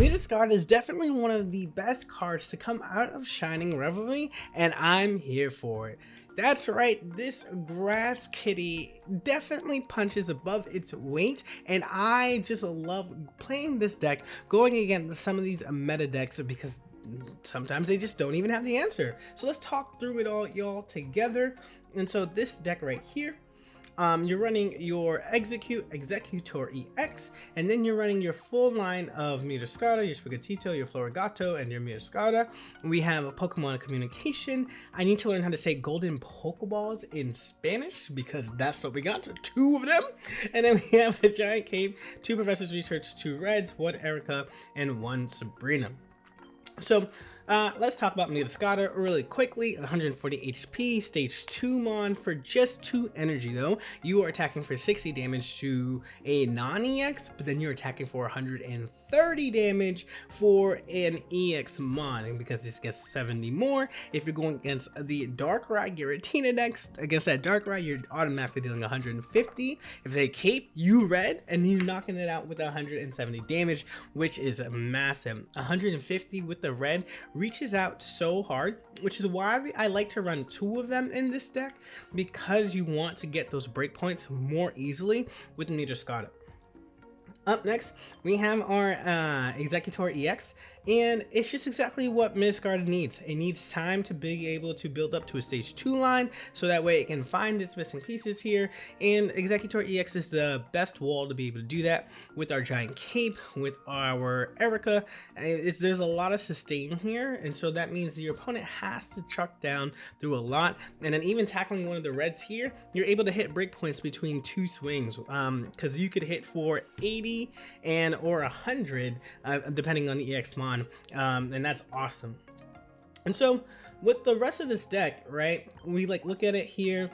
MEOWSCARADA is definitely one of the best cards to come out of Shining Revelry, and I'm here for it. That's right, this grass kitty definitely punches above its weight, and I just love playing this deck, going against some of these meta decks because sometimes they just don't even have the answer. So let's talk through it all, y'all, together. And so this deck right here, you're running your Executor EX, and then you're running your full line of MEOWSCARADA, your Sprigatito, your Florigato, and your MEOWSCARADA. We have a Pokemon Communication. I need to learn how to say golden Pokeballs in Spanish because that's what we got, so 2 of them. And then we have a Giant Cape, 2 Professor's Research, 2 Reds, 1 Erica, and 1 Sabrina. So let's talk about MEOWSCARADA really quickly. 140 HP, stage 2 mon for just 2 energy though. You are attacking for 60 damage to a non-EX, but then you're attacking for 130 damage for an EX mon, because this gets 70 more. If you're going against the Darkrai Giratina decks, against that Darkrai, you're automatically dealing 150. If they cape, you red, and you're knocking it out with 170 damage, which is massive. 150 with the red reaches out so hard, which is why I like to run 2 of them in this deck, because you want to get those breakpoints more easily with MEOWSCARADA. Up next, we have our Executor EX, and it's just exactly what MEOWSCARADA needs. It needs time to be able to build up to a stage 2 line, so that way it can find its missing pieces here, and Executor EX is the best wall to be able to do that with our Giant Cape, with our Erica. There's a lot of sustain here, and so that means your opponent has to chuck down through a lot, and then even tackling one of the reds here, you're able to hit breakpoints between 2 swings, because you could hit for 80 and or 100 depending on the EX mon, and that's awesome. And so with the rest of this deck, right, we look at it here,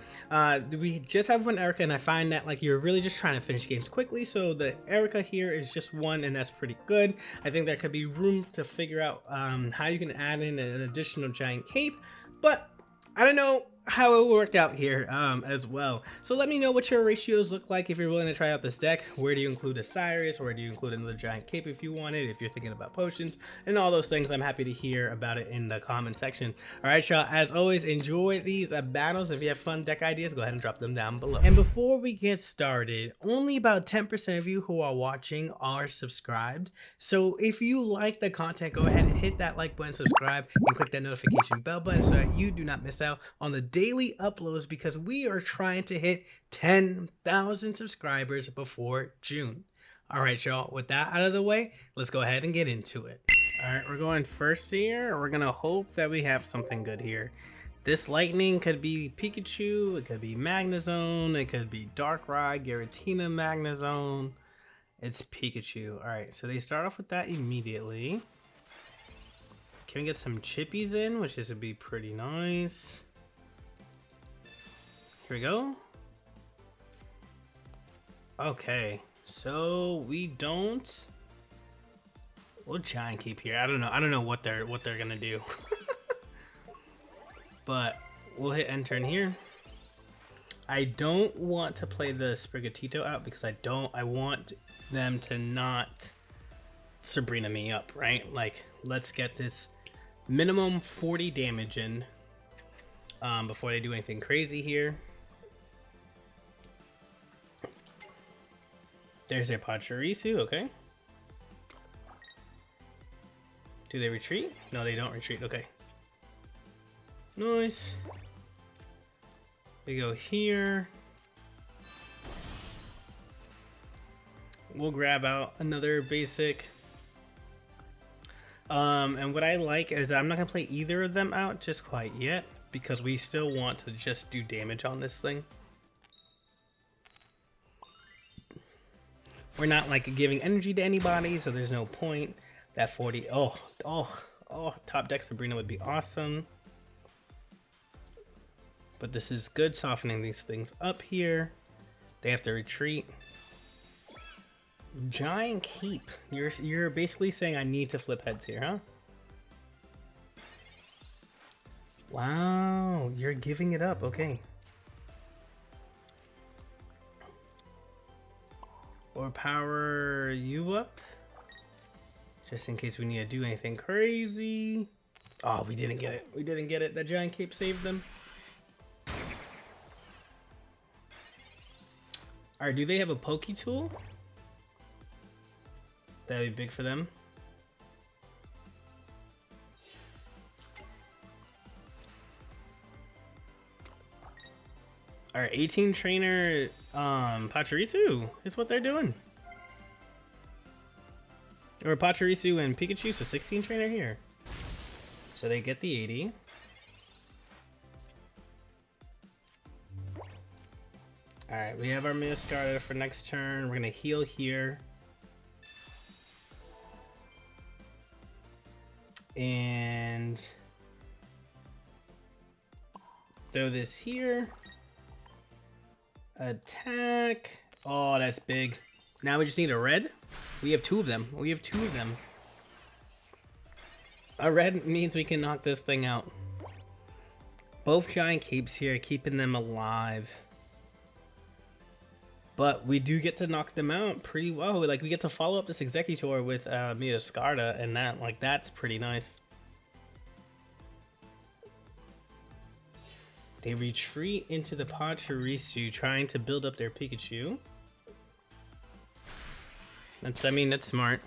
we just have 1 Erica, and I find that you're really just trying to finish games quickly, so the Erica here is just 1, and that's pretty good. I think there could be room to figure out how you can add in an additional Giant Cape, but I don't know how it worked out here as well. So let me know what your ratios look like if you're willing to try out this deck. Where do you include a Cyrus? Where do you include another Giant Cape if you want it? If you're thinking about potions and all those things, I'm happy to hear about it in the comment section. All right, y'all, as always, enjoy these battles. If you have fun deck ideas, go ahead and drop them down below. And before we get started, only about 10% of you who are watching are subscribed. So if you like the content, go ahead and hit that like button, subscribe, and click that notification bell button so that you do not miss out on the daily uploads, because we are trying to hit 10,000 subscribers before June. All right, y'all, with that out of the way, let's go ahead and get into it. All right, we're going first here. We're gonna hope that we have something good here. This lightning could be Pikachu, it could be Magnezone, it could be Darkrai, Giratina, Magnezone. It's Pikachu. All right, so they start off with that immediately. Can we get some chippies in, which is would be pretty nice. Here we go. Okay, so we don't. We'll Giant Cape here. I don't know what they're gonna do. But we'll hit enter in here. I don't want to play the Sprigatito out because I want them to not Sabrina me up, right? Let's get this minimum 40 damage in before they do anything crazy here. There's a Pachirisu, okay. Do they retreat? No, they don't retreat, okay. Nice. We go here. We'll grab out another basic. And what I like is that I'm not gonna play either of them out just quite yet, because we still want to just do damage on this thing. We're not giving energy to anybody, so there's no point. That 40, top deck Sabrina would be awesome. But this is good, softening these things up here. They have to retreat. Giant Cape. You're basically saying I need to flip heads here, huh? Wow, you're giving it up, okay. Or power you up. Just in case we need to do anything crazy. Oh, we didn't get it. We didn't get it. That giant cape saved them. Alright, do they have a Poke tool? That'd be big for them. Alright, 18 trainer Pachirisu is what they're doing. Or Pachirisu and Pikachu, so 16 trainer here. So they get the 80. Alright, we have our MEOWSCARADA for next turn. We're gonna heal here. And throw this here. Attack. Oh, that's big. Now we just need a red. We have 2 of them. We have 2 of them. A red means we can knock this thing out. Both giant capes here, keeping them alive. But we do get to knock them out pretty well. Like, we get to follow up this Executor with MEOWSCARADA, and that's pretty nice. They retreat into the Pachirisu, trying to build up their Pikachu. That's smart.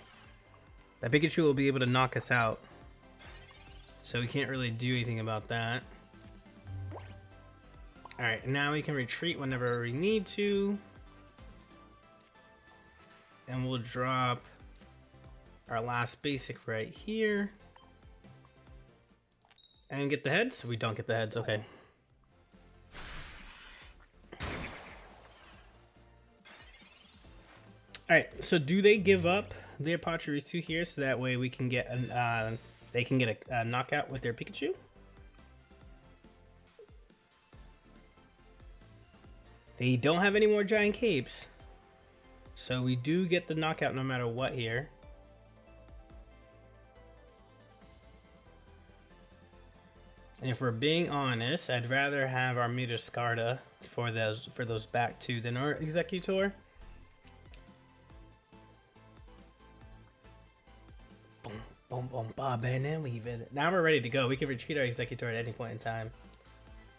That Pikachu will be able to knock us out. So we can't really do anything about that. Alright, now we can retreat whenever we need to. And we'll drop our last basic right here. And get the heads? We don't get the heads, okay. Alright, so do they give up their Pachirisu here so that way we can get they can get a knockout with their Pikachu? They don't have any more giant capes. So we do get the knockout no matter what here. And if we're being honest, I'd rather have our MEOWSCARADA for those back 2 than our Executor. Boom, boom, bob, and then leave it. Now we're ready to go. We can retreat our Executor at any point in time.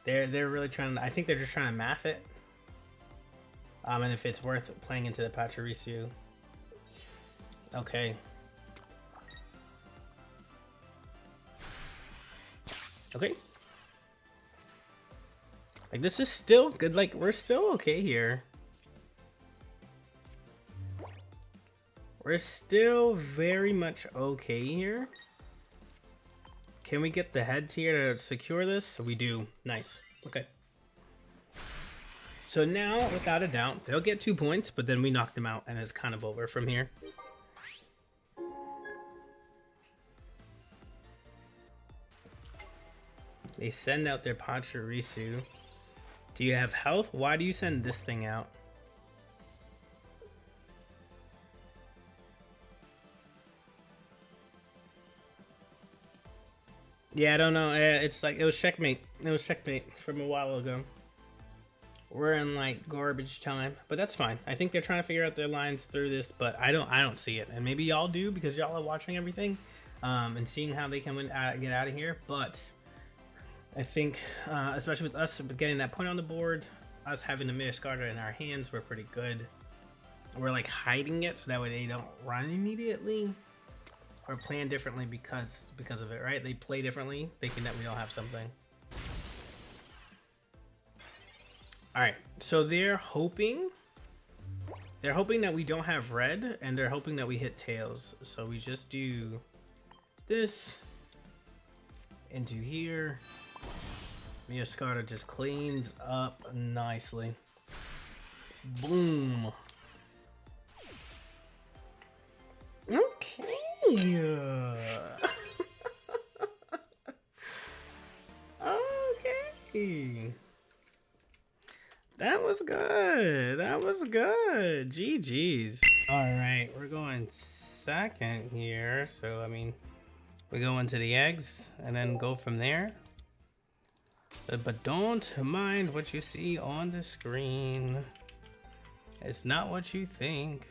They're really trying to, I think they're just trying to math it. And if it's worth playing into the Pachirisu. Okay. Okay. Like, this is still good. Like, we're still okay here. We're still very much okay here. Can we get the heads here to secure this? We do. Nice. Okay. So now, without a doubt, they'll get 2 points, but then we knock them out and it's kind of over from here. They send out their Pachirisu. Do you have health? Why do you send this thing out? Yeah, I don't know. It's like, it was checkmate. It was checkmate from a while ago. We're in like garbage time, but that's fine. I think they're trying to figure out their lines through this, but I don't see it. And maybe y'all do because y'all are watching everything and seeing how they can get out of here. But I think, especially with us getting that point on the board, us having the MEOWSCARADA in our hands, we're pretty good. We're like hiding it so that way they don't run immediately. Or plan differently because of it, right? They play differently, thinking that we all have something. Alright, so they're hoping that we don't have red, and they're hoping that we hit tails. So we just do this into here. MEOWSCARADA just cleans up nicely. Boom. Okay. Okay. That was good. That was good. GG's. All right, we're going second here. So, I mean, we go into the eggs and then go from there. But don't mind what you see on the screen. It's not what you think.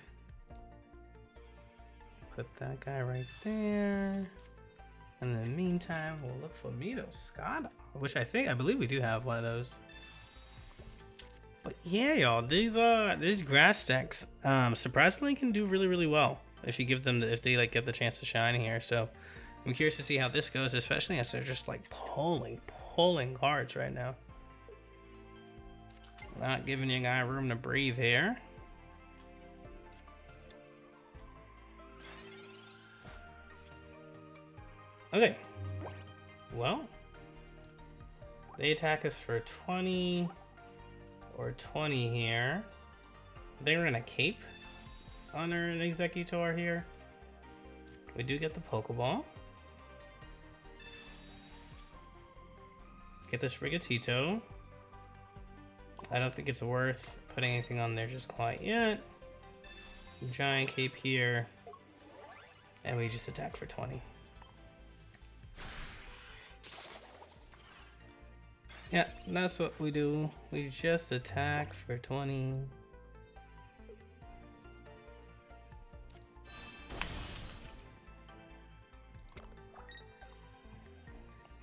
Put that guy right there. In the meantime, we'll look for MEOWSCARADA, which I believe we do have one of those. But yeah, y'all, these grass decks surprisingly can do really well if you give them if they like get the chance to shine here. So I'm curious to see how this goes, especially as they're just like pulling cards right now. Not giving your guy room to breathe here. Okay. Well, they attack us for 20 or 20 here. They're in a cape under an Executor here. We do get the Pokeball. Get this Rigatito. I don't think it's worth putting anything on there just quite yet. Giant cape here. And we just attack for 20. Yeah, that's what we do. We just attack for 20.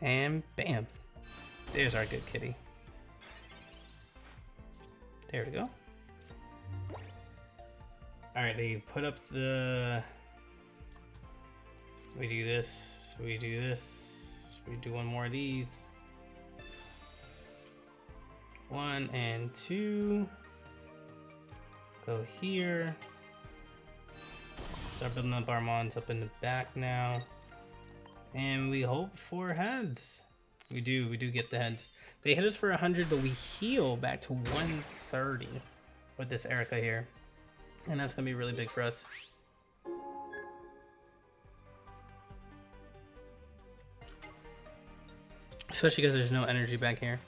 And bam. There's our good kitty. There we go. Alright, they put up the... We do this, we do this, we do one more of these. 1 and 2. Go here. Start building up our mons up in the back now. And we hope for heads. We do get the heads. They hit us for 100, but we heal back to 130 with this Erica here. And that's gonna be really big for us. Especially because there's no energy back here.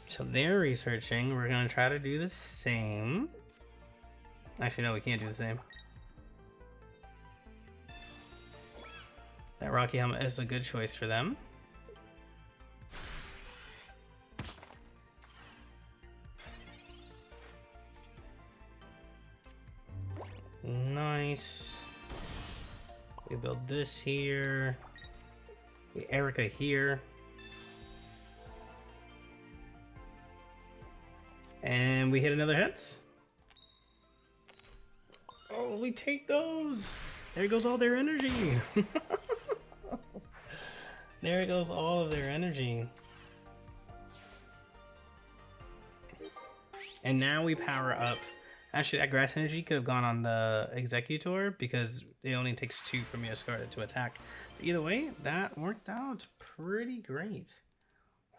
So they're researching. We're gonna try to do the same. Actually, no, we can't do the same. That Rocky Helmet is a good choice for them. Nice. We build this here. We Erica here. And we hit another hits. Oh, we take those. There goes all their energy. There goes all of their energy. And now we power up. Actually, that grass energy could have gone on the Executor because it only takes 2 from MEOWSCARADA to attack. But either way, that worked out pretty great.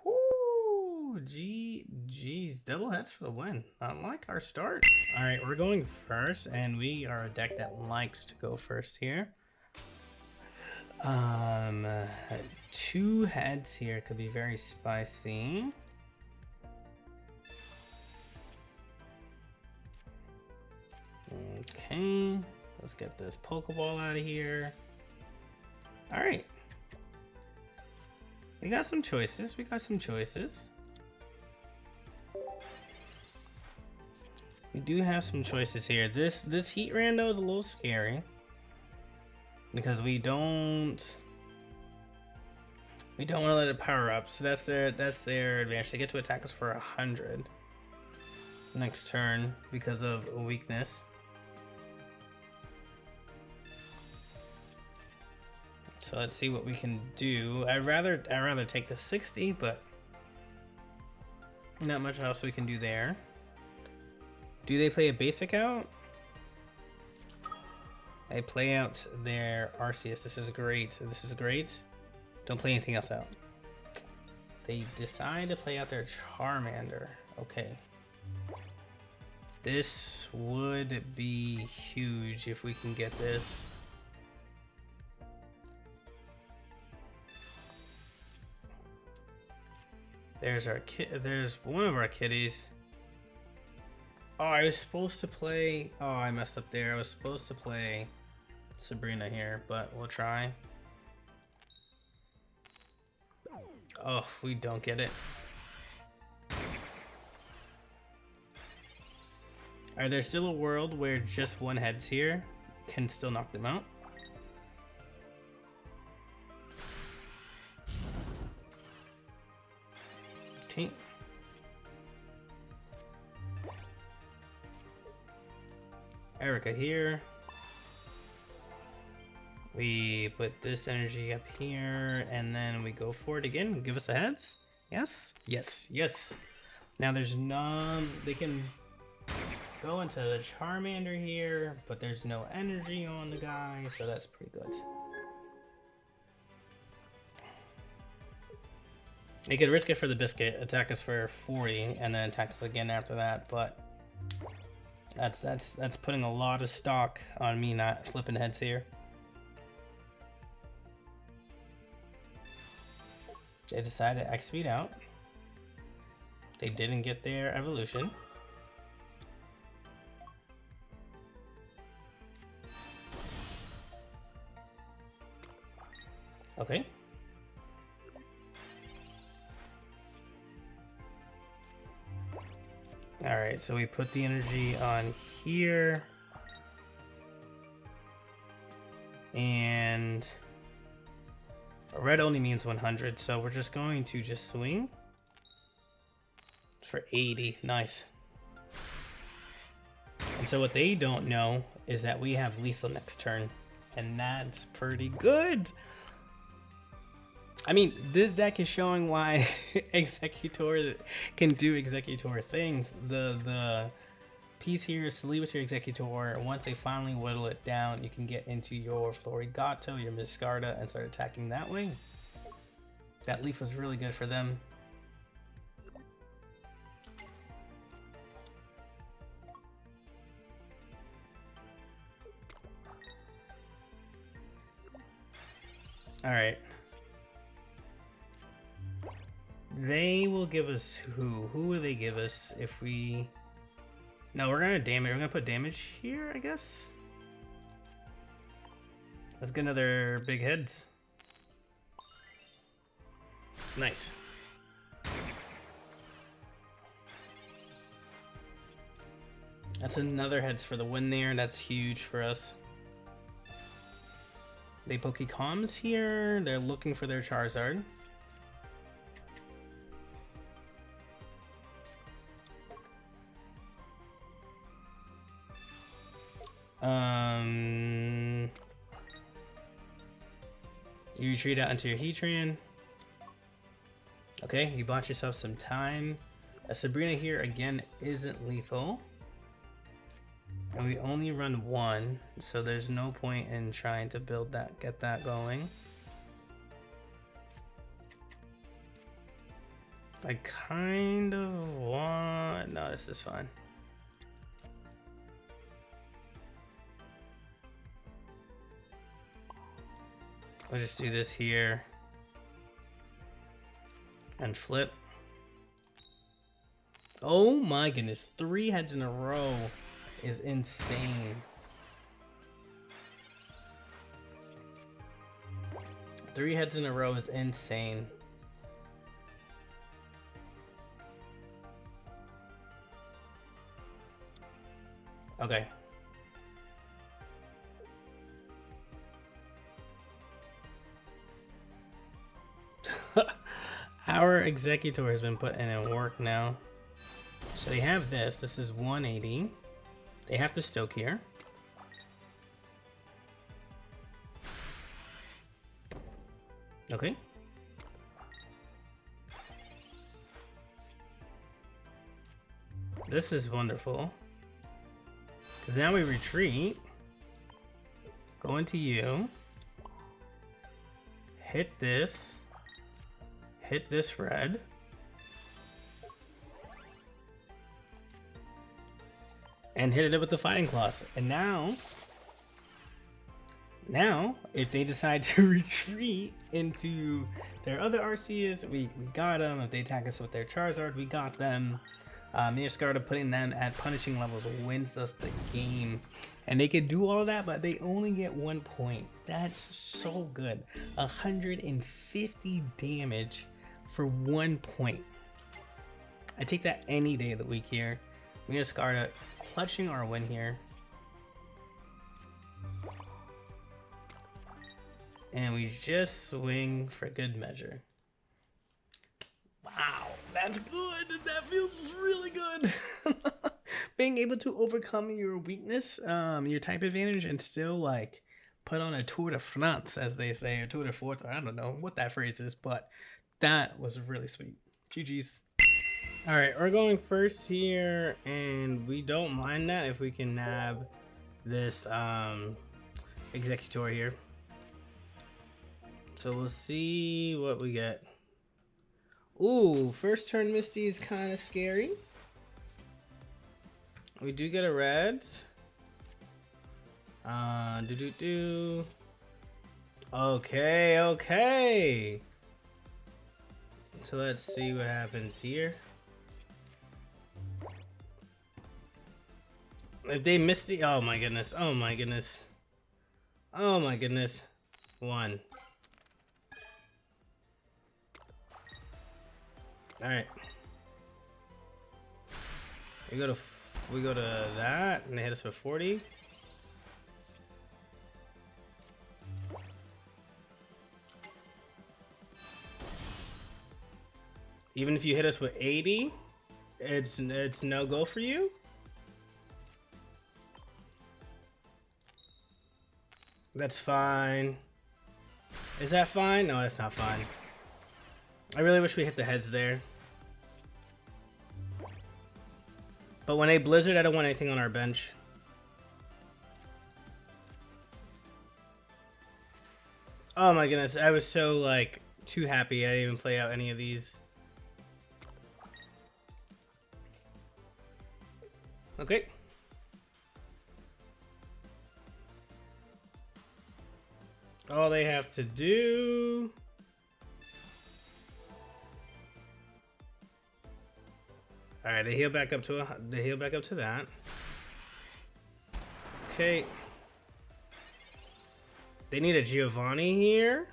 Woo! GG's. Double hits for the win. I like our start. Alright, we're going first, and we are a deck that likes to go first here. 2 heads here could be very spicy. Okay, let's get this Pokeball out of here. Alright. We got some choices. We do have some choices here. This Heat Rando is a little scary. Because we don't want to let it power up. So that's their advantage. They get to attack us for 100 next turn because of a weakness. So let's see what we can do. I'd rather take the 60, but not much else we can do there. Do they play a basic out? They play out their Arceus. This is great. This is great. Don't play anything else out. They decide to play out their Charmander. Okay. This would be huge if we can get this. There's one of our kitties. Oh, I was supposed to play... Oh, I messed up there. I was supposed to play Sabrina here, but we'll try. Oh, we don't get it. Alright, there's still a world where just one head's here can still knock them out. Okay. Erica here. We put this energy up here, and then we go for it again. Give us a heads. Yes, yes, yes. Now there's none. They can go into the Charmander here, but there's no energy on the guy, so that's pretty good. They could risk it for the biscuit, attack us for 40, and then attack us again after that, but that's putting a lot of stock on me not flipping heads here. They decided to X speed out. They didn't get their evolution. Okay. Alright, so we put the energy on here. And red only means 100, so we're just going to just swing for 80. Nice. And so what they don't know is that we have lethal next turn, and that's pretty good. I mean, this deck is showing why Executor can do Executor things. The piece here is to leave with your Executor. Once they finally whittle it down, you can get into your Florigato, your Miscarda, and start attacking that way. That leaf was really good for them. Alright. They will give us who? Who will they give us if we... No, we're gonna damage. We're gonna put damage here, I guess. Let's get another big heads. Nice. That's another heads for the win there. That's huge for us. They Pokecoms here. They're looking for their Charizard. You retreat out into your Heatran. Okay, you bought yourself some time. Sabrina here again isn't lethal. And we only run one, so there's no point in trying to build that, get that going. I kind of want... No, this is fine. I'll just do this here and flip. Oh my goodness, 3 heads in a row is insane. 3 heads in a row is insane. Okay. Our Executor has been put in work now. So they have this. This is 180. They have to Stoke here. Okay. This is wonderful. Because now we retreat. Go into you. Hit this. Hit this red. And hit it with the Fighting Claws. And now, if they decide to retreat into their other Arceus, we got them. If they attack us with their Charizard, we got them. MEOWSCARADA putting them at punishing levels wins us the game. And they could do all of that, but they only get 1 point. That's so good. 150 damage for 1 point. I take that any day of the week here. MEOWSCARADA clutching our win here. And we just swing for good measure. Wow, that's good. That feels really good. Being able to overcome your weakness, your type advantage, and still like put on a tour de France, as they say, or tour de force, or I don't know what that phrase is, but that was really sweet. GG's. All right, we're going first here, and we don't mind that if we can nab this executor here. So we'll see what we get. Ooh, first turn Misty is kind of scary. We do get a red. Okay, okay. So let's see what happens here. If they missed the, oh my goodness, oh my goodness. Oh my goodness. 1. All right. We go to that, and they hit us with 40. Even if you hit us with 80, it's no go for you. That's fine. Is that fine? No, that's not fine. I really wish we hit the heads there. But when they blizzard, I don't want anything on our bench. Oh my goodness, I was so like too happy I didn't even play out any of these. Okay. All they have to do. All right, they heal back up to that. Okay. They need a Giovanni here,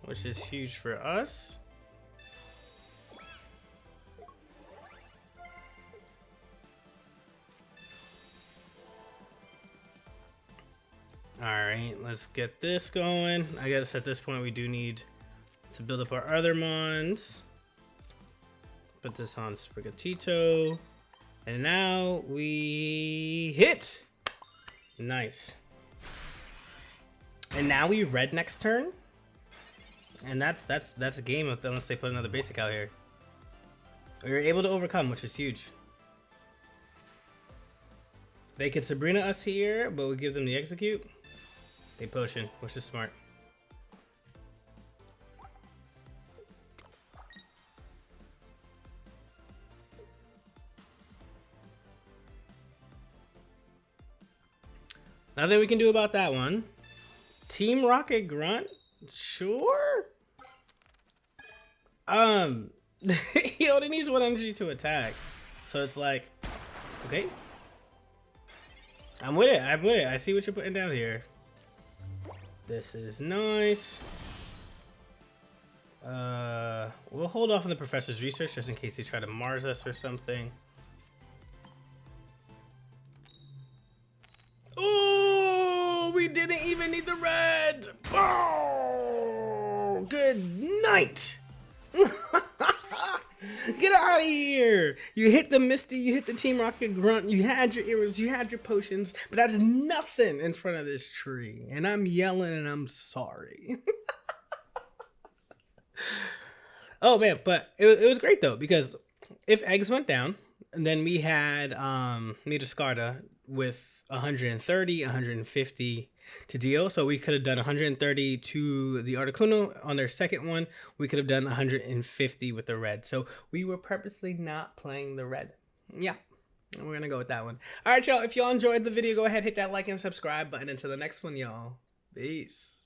which is huge for us. All right, let's get this going. I guess at this point we do need to build up our other mons. Put this on Sprigatito. And now we hit. Nice. And now we red next turn. And that's a game unless they put another basic out here. We were able to overcome, which is huge. They could Sabrina us here, but we give them the execute. They potion, which is smart. Nothing we can do about that one. Team Rocket Grunt? Sure. He only needs 1 energy to attack. So it's like, okay. I'm with it. I'm with it. I see what you're putting down here. This is nice. We'll hold off on the professor's research just in case they try to Mars us or something. Oh, we didn't even need the red. Oh, good night. Get out of here! You hit the Misty, you hit the Team Rocket Grunt, you had your arrows, you had your potions, but that's nothing in front of this tree. And I'm yelling and I'm sorry. Oh man, but it was great though, because if eggs went down, and then we had MEOWSCARADA with 130, 150 to deal. So we could have done 130 to the Articuno on their second one. We could have done 150 with the red. So we were purposely not playing the red. Yeah, we're going to go with that one. All right, y'all. If y'all enjoyed the video, go ahead, hit that like and subscribe button. Until the next one, y'all. Peace.